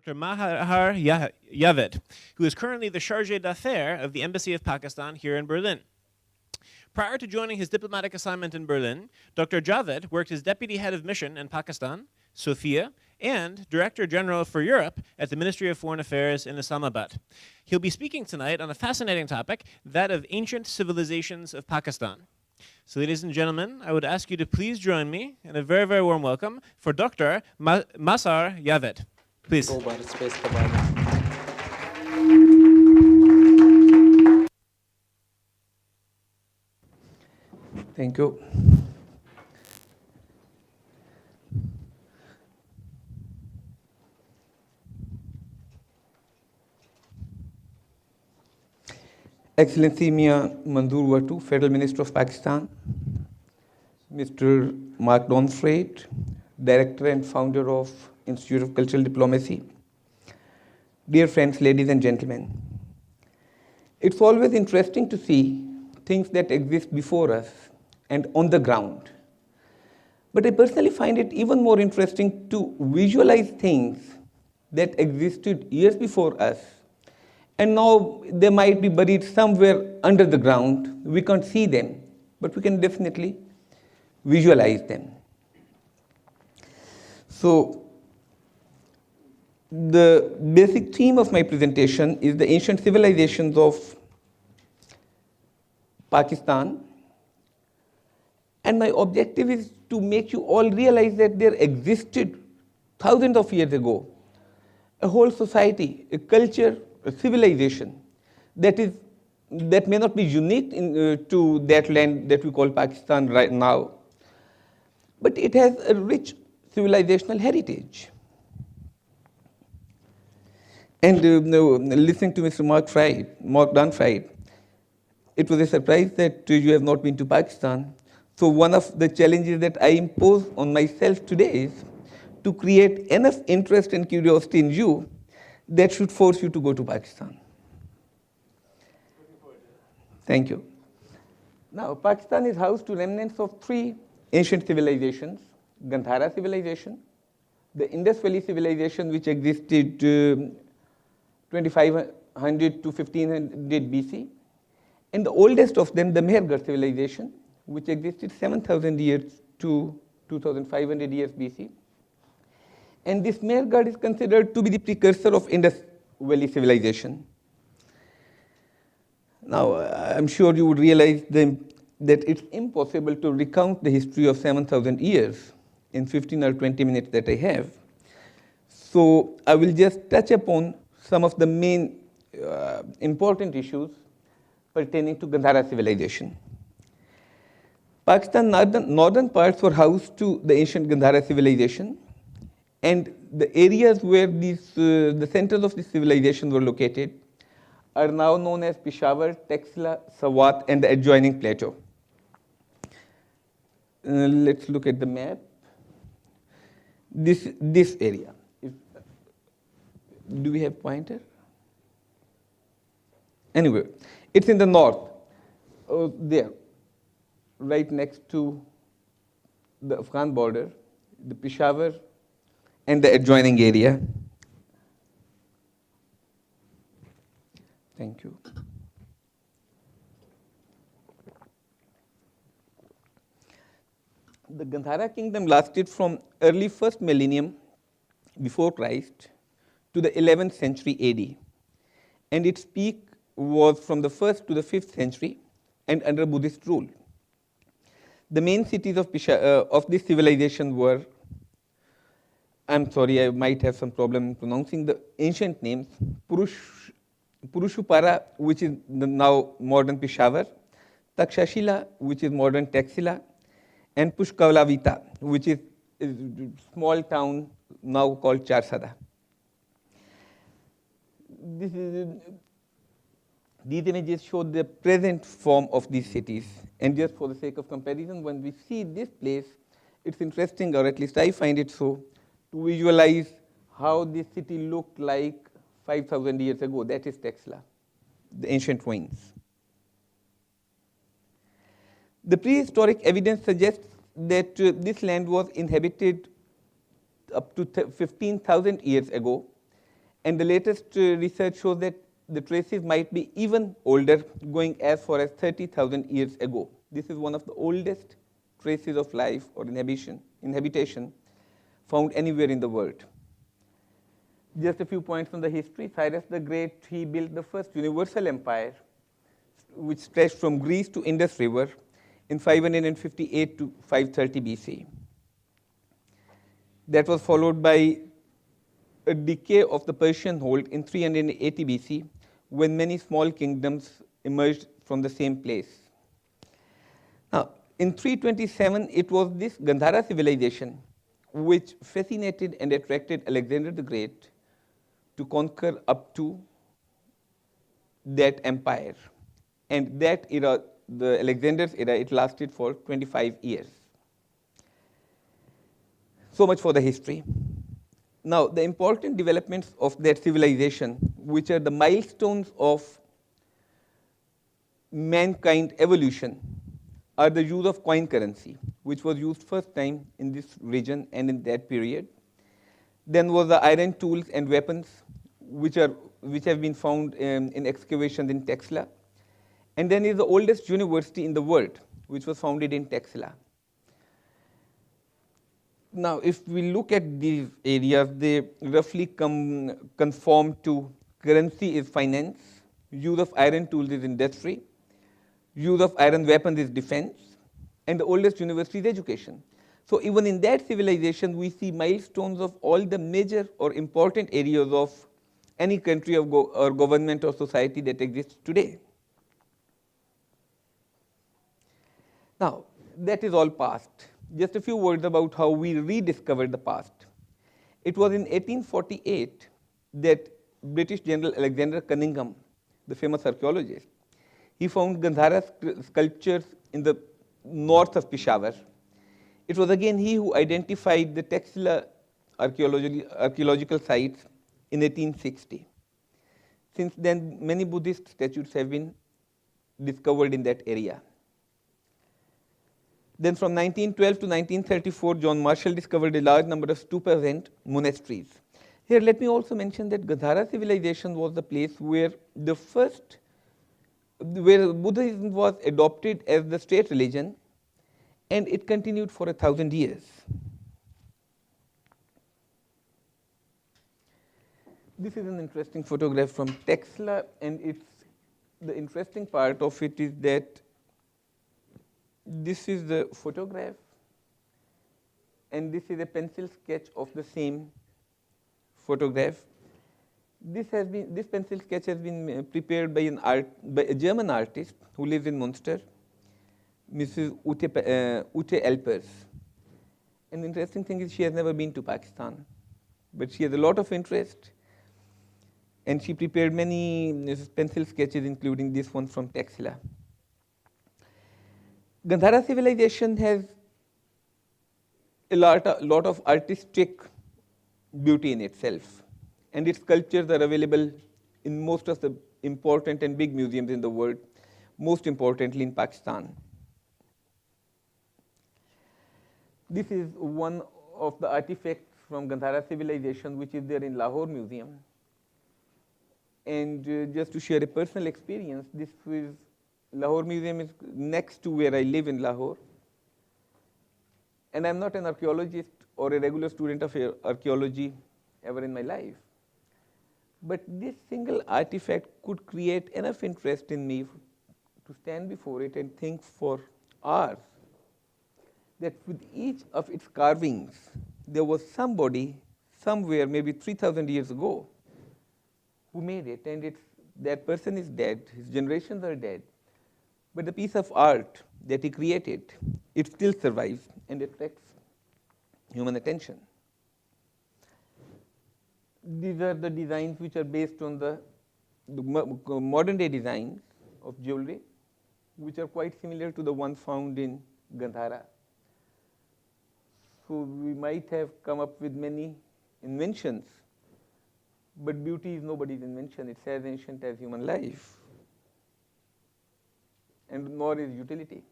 Dr. Mazhar Javed, who is currently the Chargé d'Affaires of the Embassy of Pakistan here in Berlin. Prior to joining his diplomatic assignment in Berlin, Dr. Javed worked as Deputy Head of Mission in Pakistan, Sofia, and Director General for Europe at the Ministry of Foreign Affairs in Islamabad. He'll be speaking tonight on a fascinating topic, that of ancient civilizations of Pakistan. So ladies and gentlemen, I would ask you to please join me in a very, very warm welcome for Dr. Mazhar Javed. Please. Thank you. Excellency Mia Manzoor Wattu, Federal Minister of Pakistan, Mr. Mark Donfreight, Director and Founder of Institute of Cultural Diplomacy, dear friends, ladies and gentlemen, it's always interesting to see things that exist before us and on the ground. But I personally find it even more interesting to visualize things that existed years before us, and now they might be buried somewhere under the ground. We can't see them, but we can definitely visualize them. So the basic theme of my presentation is the ancient civilizations of Pakistan. And my objective is to make you all realize that there existed thousands of years ago a whole society, a culture, a civilization that may not be unique to that land that we call Pakistan right now, but it has a rich civilizational heritage. And listening to Mr. Mark Donfreight, it was a surprise that you have not been to Pakistan. So one of the challenges that I impose on myself today is to create enough interest and curiosity in you that should force you to go to Pakistan. Thank you. Now, Pakistan is house to remnants of three ancient civilizations: Gandhara civilization, the Indus Valley civilization, which existed 2500 to 1500 BC, and the oldest of them, the Mehergarh civilization, which existed 7,000 years to 2,500 years BC. And this Mehergarh is considered to be the precursor of Indus Valley civilization. Now, I'm sure you would realize that it's impossible to recount the history of 7,000 years in 15 or 20 minutes that I have. So I will just touch upon some of the main important issues pertaining to Gandhara civilization. Pakistan's northern parts were house to the ancient Gandhara civilization, and the areas where the centers of this civilization were located are now known as Peshawar, Taxila, Swat, and the adjoining plateau. Let's look at the map. This area. Do we have pointer? Anyway, it's in the north, there, right next to the Afghan border, the Peshawar, and the adjoining area. Thank you. The Gandhara kingdom lasted from early 1st millennium before Christ to the 11th century AD, and its peak was from the 1st to the 5th century and under Buddhist rule. The main cities of this civilization were, I'm sorry, I might have some problem in pronouncing the ancient names, Purushupara, which is the now modern Peshawar, Takshashila, which is modern Taxila, and Pushkalavita, which is a small town now called Charsada. These images show the present form of these cities. And just for the sake of comparison, when we see this place, it's interesting, or at least I find it so, to visualize how this city looked like 5,000 years ago. That is Taxila, the ancient ruins. The prehistoric evidence suggests that this land was inhabited up to 15,000 years ago, And the latest research shows that the traces might be even older, going as far as 30,000 years ago. This is one of the oldest traces of life or habitation found anywhere in the world. Just a few points on the history. Cyrus the Great, he built the first universal empire, which stretched from Greece to Indus River in 558 to 530 BC. That was followed by a decay of the Persian hold in 380 BC, when many small kingdoms emerged from the same place. Now, in 327, it was this Gandhara civilization which fascinated and attracted Alexander the Great to conquer up to that empire. And that era, the Alexander's era, it lasted for 25 years. So much for the history. Now, the important developments of that civilization, which are the milestones of mankind evolution, are the use of coin currency, which was used first time in this region and in that period. Then was the iron tools and weapons, which have been found in excavations in Texla. And then is the oldest university in the world, which was founded in Texla. Now, if we look at these areas, they roughly conform to currency is finance, use of iron tools is industry, use of iron weapons is defense, and the oldest university is education. So even in that civilization, we see milestones of all the major or important areas of any country or government or society that exists today. Now, that is all past. Just a few words about how we rediscovered the past. It was in 1848 that British General Alexander Cunningham, the famous archaeologist, he found Gandhara sculptures in the north of Peshawar. It was again he who identified the Texla archaeological sites in 1860. Since then, many Buddhist statues have been discovered in that area. Then from 1912 to 1934, John Marshall discovered a large number of stupas and monasteries. Here, let me also mention that Gandhara civilization was the place where where Buddhism was adopted as the state religion, and it continued for 1,000 years. This is an interesting photograph from Texla, and the interesting part of it is that this is the photograph, and this is a pencil sketch of the same photograph. This pencil sketch has been prepared by a German artist who lives in Munster, Mrs. Ute Elpers. And the interesting thing is she has never been to Pakistan, but she has a lot of interest, and she prepared many pencil sketches, including this one from Texla. Gandhara civilization has a lot of artistic beauty in itself, and its sculptures are available in most of the important and big museums in the world, most importantly in Pakistan. This is one of the artifacts from Gandhara civilization, which is there in Lahore Museum. And just to share a personal experience, Lahore Museum is next to where I live in Lahore. And I'm not an archaeologist or a regular student of archaeology ever in my life. But this single artifact could create enough interest in me to stand before it and think for hours that with each of its carvings, there was somebody somewhere, maybe 3,000 years ago, who made it. And that person is dead, his generations are dead. But the piece of art that he created, it still survives and attracts human attention. These are the designs which are based on the modern day designs of jewelry, which are quite similar to the ones found in Gandhara. So we might have come up with many inventions, but beauty is nobody's invention. It's as ancient as human life, and nor is utility.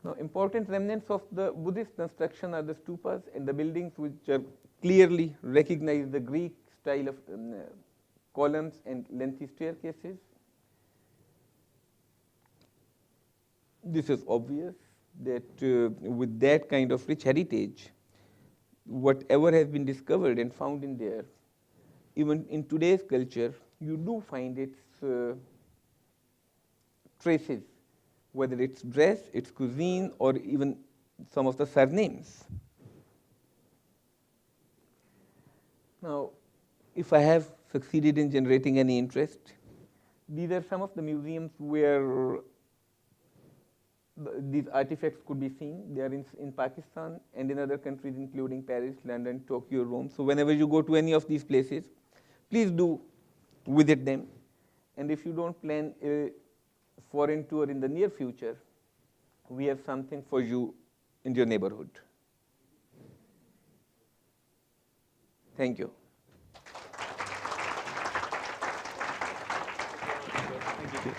Now, important remnants of the Buddhist construction are the stupas and the buildings which are clearly recognize the Greek style of columns and lengthy staircases. This is obvious that with that kind of rich heritage, whatever has been discovered and found in there, even in today's culture, you do find its traces, whether it's dress, its cuisine, or even some of the surnames. Now, if I have succeeded in generating any interest, these are some of the museums where these artifacts could be seen. They are in Pakistan and in other countries, including Paris, London, Tokyo, Rome. So whenever you go to any of these places, please do visit them. And if you don't plan a foreign tour in the near future, we have something for you in your neighborhood. Thank you. Thank you.